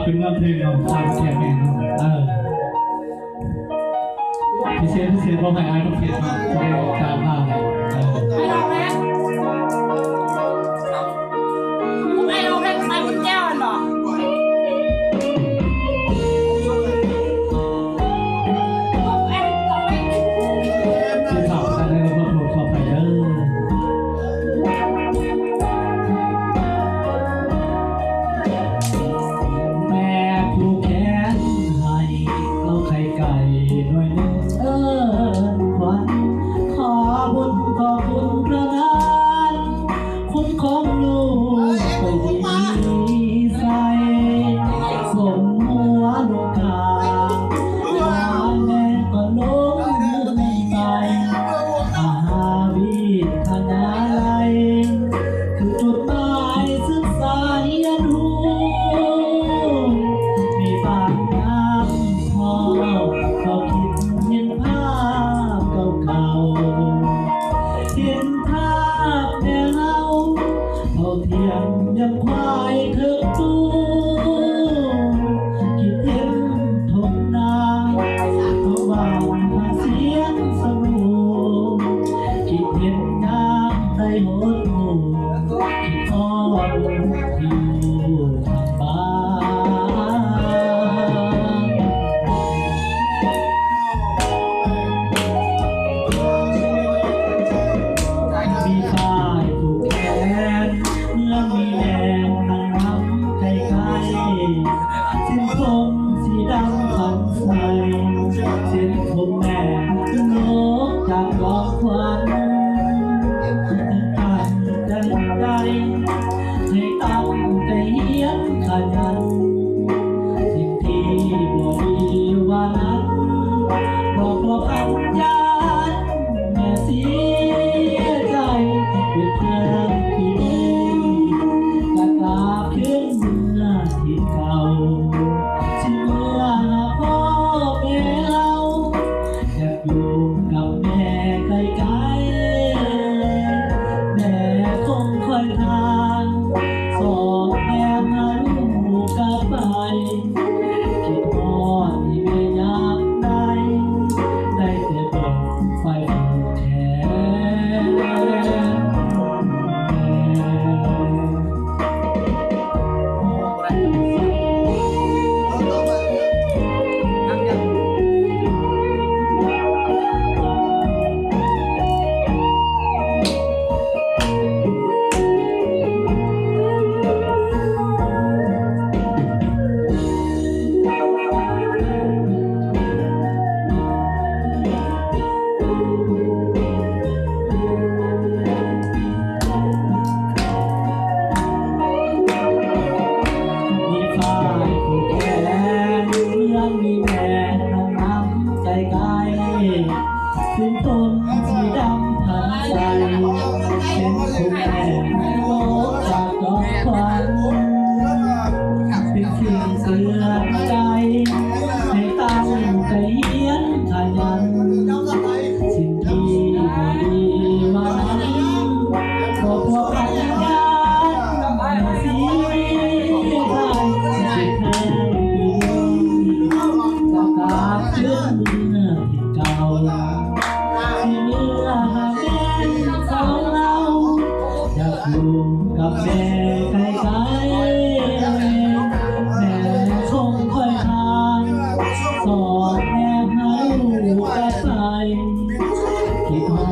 เป็นเมืองเพลงเราตามเสียงแม่เนาะพิเศษพอไปอ่านต้องเขียนมาจะได้ตามภาพไม่ลองไหมไม่ลองให้ใส่กุญแจมันหรอยังควายเธอตู้คิดเห็นทงนาเขาบ่าวมาเสียงสนุกคิดเห็นยามได้หดหูคิดทอดอยู่ทางบ้านมีฝ่ายผูกแขนเมื่อมีแดงนางรำไกลๆเส้นผมสีดำขันใสเส้นผมแม่นกจากดอกควันตั้งใจให้ตั้งใจเฮียนขยันสิ่งที่บ่ดีว่านั้นบอกว่าอันยานแม่เสียใจเป็นเพื่อนที่ดีจะกลับคืนเมื่อที่เก่าที่เมื่อพ่อแม่เราอยากอยู่กับแม่ไกลๆแม่คงคอยทางสอบแม่มาลูกกลับไปคิดฮอดที่แม่อยากได้แต่เปิดไฟแทถึงต้นสีดำพันใจเป็นผู้แม่โลกจากดอกควันเป็นสิ่งเตือนใจให้ตั้งใจเฮียนขยันสิ่งที่ดีมานั้นก็เพราะปัญญาเสียใจจะแค่ดีจะกลับคืนเมื่อที่เก่าที่เมื่อหาแม่ของเราอยากอยู่กับแม่ไกลๆแม่คงคอยทางสอนแม่ให้ลูกไปคิดฮอ